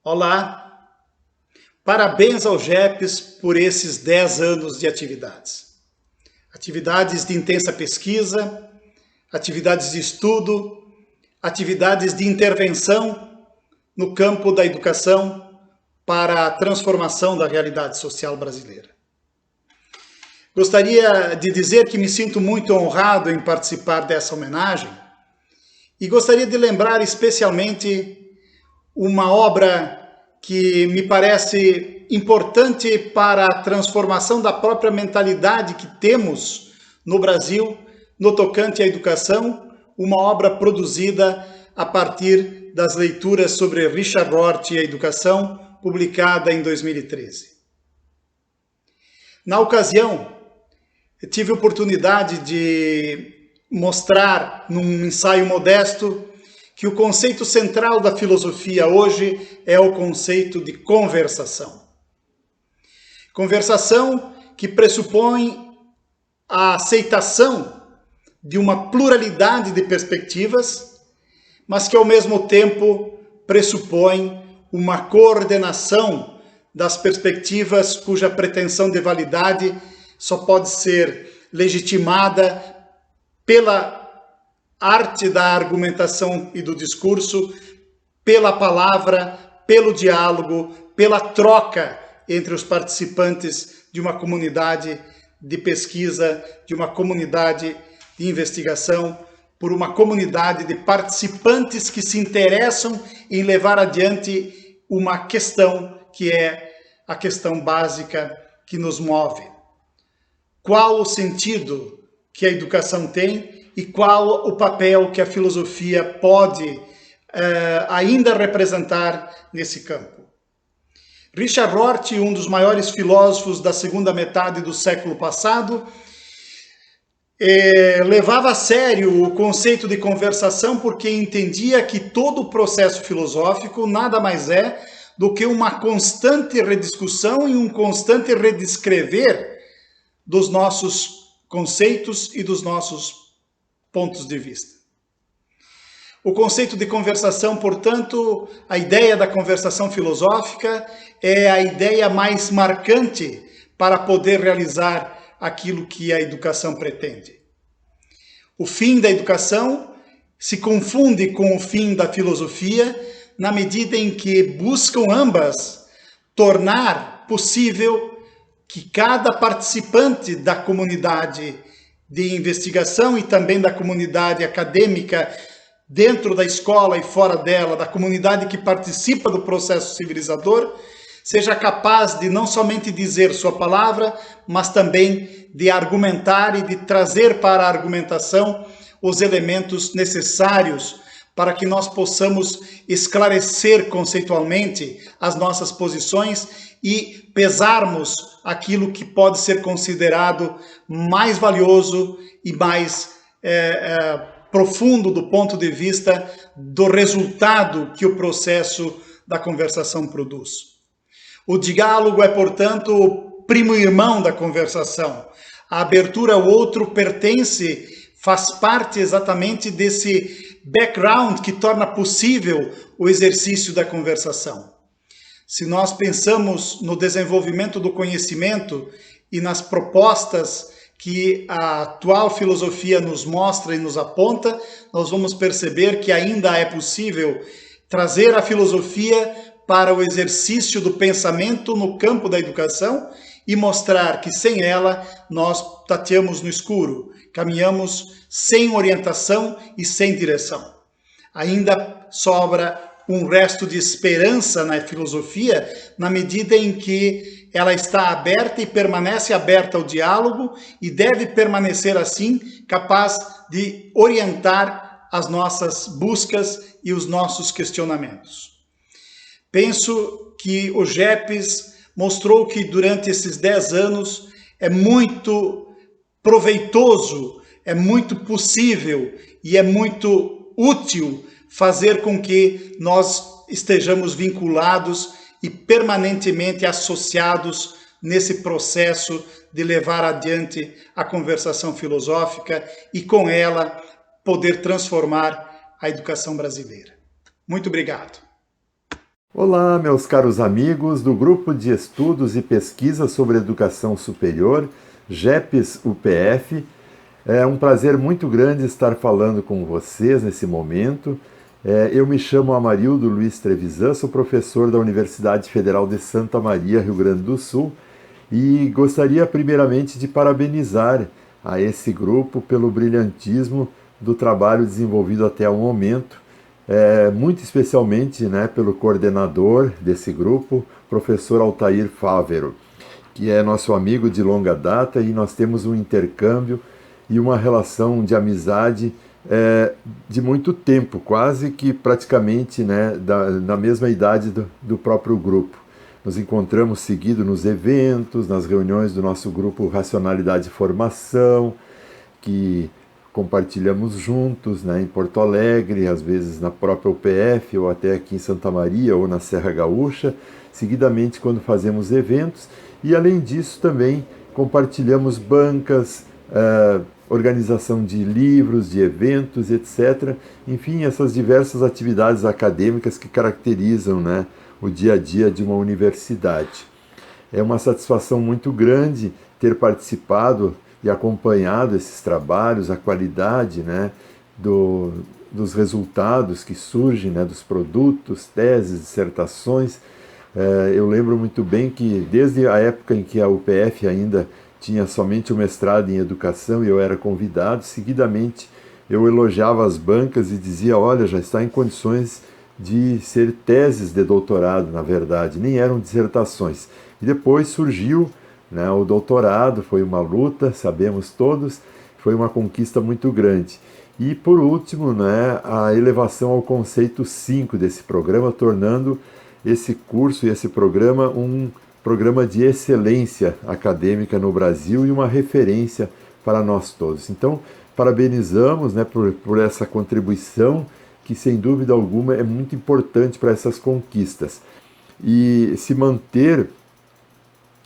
Olá, parabéns ao GEPES por esses 10 anos de atividades. Atividades de intensa pesquisa, atividades de estudo, atividades de intervenção no campo da educação para a transformação da realidade social brasileira. Gostaria de dizer que me sinto muito honrado em participar dessa homenagem e gostaria de lembrar especialmente uma obra que me parece importante para a transformação da própria mentalidade que temos no Brasil no tocante à educação, uma obra produzida a partir das leituras sobre Richard Rorty e a educação, publicada em 2013. Na ocasião, eu tive a oportunidade de mostrar num ensaio modesto que o conceito central da filosofia hoje é o conceito de conversação. Conversação que pressupõe a aceitação de uma pluralidade de perspectivas, mas que ao mesmo tempo pressupõe uma coordenação das perspectivas cuja pretensão de validade só pode ser legitimada pela arte da argumentação e do discurso, pela palavra, pelo diálogo, pela troca entre os participantes de uma comunidade de pesquisa, de uma comunidade de investigação, por uma comunidade de participantes que se interessam em levar adiante uma questão que é a questão básica que nos move. Qual o sentido que a educação tem e qual o papel que a filosofia pode ainda representar nesse campo? Richard Rorty, um dos maiores filósofos da segunda metade do século passado, levava a sério o conceito de conversação porque entendia que todo o processo filosófico nada mais é do que uma constante rediscussão e um constante redescrever dos nossos conceitos e dos nossos pontos de vista. O conceito de conversação, portanto, a ideia da conversação filosófica é a ideia mais marcante para poder realizar aquilo que a educação pretende. O fim da educação se confunde com o fim da filosofia na medida em que buscam ambas tornar possível que cada participante da comunidade de investigação e também da comunidade acadêmica dentro da escola e fora dela, da comunidade que participa do processo civilizador, seja capaz de não somente dizer sua palavra, mas também de argumentar e de trazer para a argumentação os elementos necessários para que nós possamos esclarecer conceitualmente as nossas posições e pesarmos aquilo que pode ser considerado mais valioso e mais profundo do ponto de vista do resultado que o processo da conversação produz. O diálogo é, portanto, o primo irmão da conversação. A abertura ao outro faz parte exatamente desse background que torna possível o exercício da conversação. Se nós pensamos no desenvolvimento do conhecimento e nas propostas que a atual filosofia nos mostra e nos aponta, nós vamos perceber que ainda é possível trazer a filosofia para o exercício do pensamento no campo da educação e mostrar que sem ela nós tateamos no escuro, caminhamos sem orientação e sem direção. Ainda sobra um resto de esperança na filosofia, na medida em que ela está aberta e permanece aberta ao diálogo e deve permanecer assim, capaz de orientar as nossas buscas e os nossos questionamentos. Penso que o GEPES mostrou que durante esses 10 anos é muito proveitoso, é muito possível e é muito útil fazer com que nós estejamos vinculados e permanentemente associados nesse processo de levar adiante a conversação filosófica e com ela poder transformar a educação brasileira. Muito obrigado. Olá, meus caros amigos do Grupo de Estudos e Pesquisa sobre Educação Superior, GEPES-UPF. É um prazer muito grande estar falando com vocês nesse momento. Eu me chamo Amarildo Luiz Trevisan, sou professor da Universidade Federal de Santa Maria, Rio Grande do Sul, e gostaria primeiramente de parabenizar a esse grupo pelo brilhantismo do trabalho desenvolvido até o momento, muito especialmente, né, pelo coordenador desse grupo, professor Altair Fávero, que é nosso amigo de longa data, e nós temos um intercâmbio e uma relação de amizade de muito tempo, quase que praticamente, né, da mesma idade do próprio grupo. Nos encontramos seguido nos eventos, nas reuniões do nosso grupo Racionalidade e Formação, que compartilhamos juntos, né, em Porto Alegre, às vezes na própria UPF, ou até aqui em Santa Maria ou na Serra Gaúcha, seguidamente quando fazemos eventos. E além disso também compartilhamos bancas, organização de livros, de eventos, etc. Enfim, essas diversas atividades acadêmicas que caracterizam, né, o dia a dia de uma universidade. É uma satisfação muito grande ter participado e acompanhado esses trabalhos, a qualidade, né, dos resultados que surgem, né, dos produtos, teses, dissertações. Eu lembro muito bem que desde a época em que a UPF ainda tinha somente o mestrado em educação e eu era convidado, seguidamente eu elogiava as bancas e dizia, olha, já está em condições de ser teses de doutorado, na verdade, nem eram dissertações. E depois surgiu, né, o doutorado, foi uma luta, sabemos todos, foi uma conquista muito grande. E por último, né, a elevação ao conceito 5 desse programa, tornando esse curso e esse programa um programa de excelência acadêmica no Brasil e uma referência para nós todos. Então, parabenizamos, né, por essa contribuição que, sem dúvida alguma, é muito importante para essas conquistas. E se manter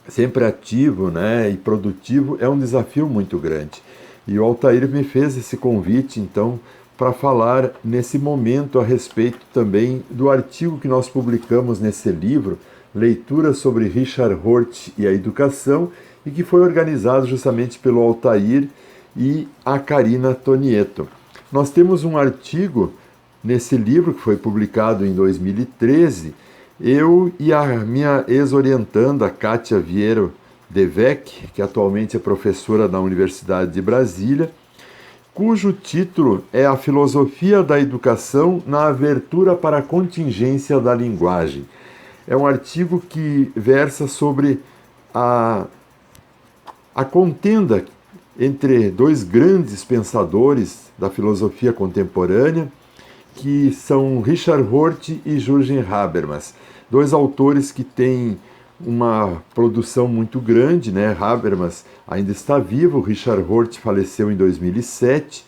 sempre ativo, né, e produtivo é um desafio muito grande. E o Altair me fez esse convite, então, para falar nesse momento a respeito também do artigo que nós publicamos nesse livro, Leitura sobre Richard Hort e a Educação, e que foi organizado justamente pelo Altair e a Karina Tonieto. Nós temos um artigo nesse livro que foi publicado em 2013, eu e a minha ex-orientanda, Kátia Vieira Devec, que atualmente é professora da Universidade de Brasília, cujo título é A Filosofia da Educação na Abertura para a Contingência da Linguagem. É um artigo que versa sobre a contenda entre dois grandes pensadores da filosofia contemporânea, que são Richard Hort e Jürgen Habermas, dois autores que têm uma produção muito grande, né? Habermas ainda está vivo, Richard Hort faleceu em 2007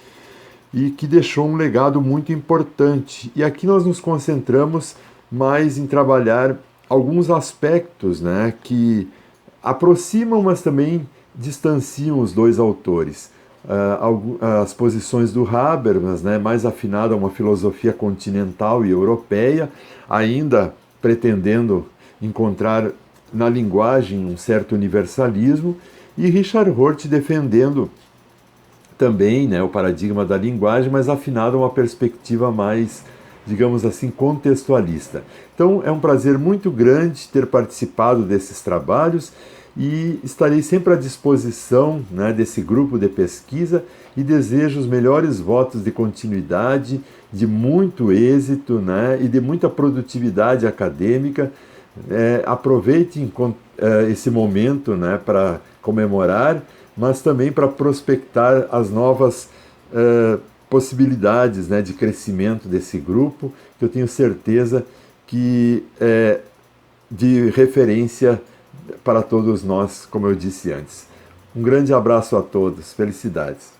e que deixou um legado muito importante. E aqui nós nos concentramos mais em trabalhar alguns aspectos, né, que aproximam, mas também distanciam os dois autores. As posições do Habermas, né, mais afinado a uma filosofia continental e europeia, ainda pretendendo encontrar na linguagem um certo universalismo, e Richard Hort defendendo também, né, o paradigma da linguagem, mas afinado a uma perspectiva mais, digamos assim, contextualista. Então é um prazer muito grande ter participado desses trabalhos e estarei sempre à disposição, né, desse grupo de pesquisa e desejo os melhores votos de continuidade, de muito êxito, né, e de muita produtividade acadêmica. Aproveitem esse momento, né, para comemorar, mas também para prospectar as novas possibilidades, né, de crescimento desse grupo, que eu tenho certeza que é de referência para todos nós, como eu disse antes. Um grande abraço a todos, felicidades.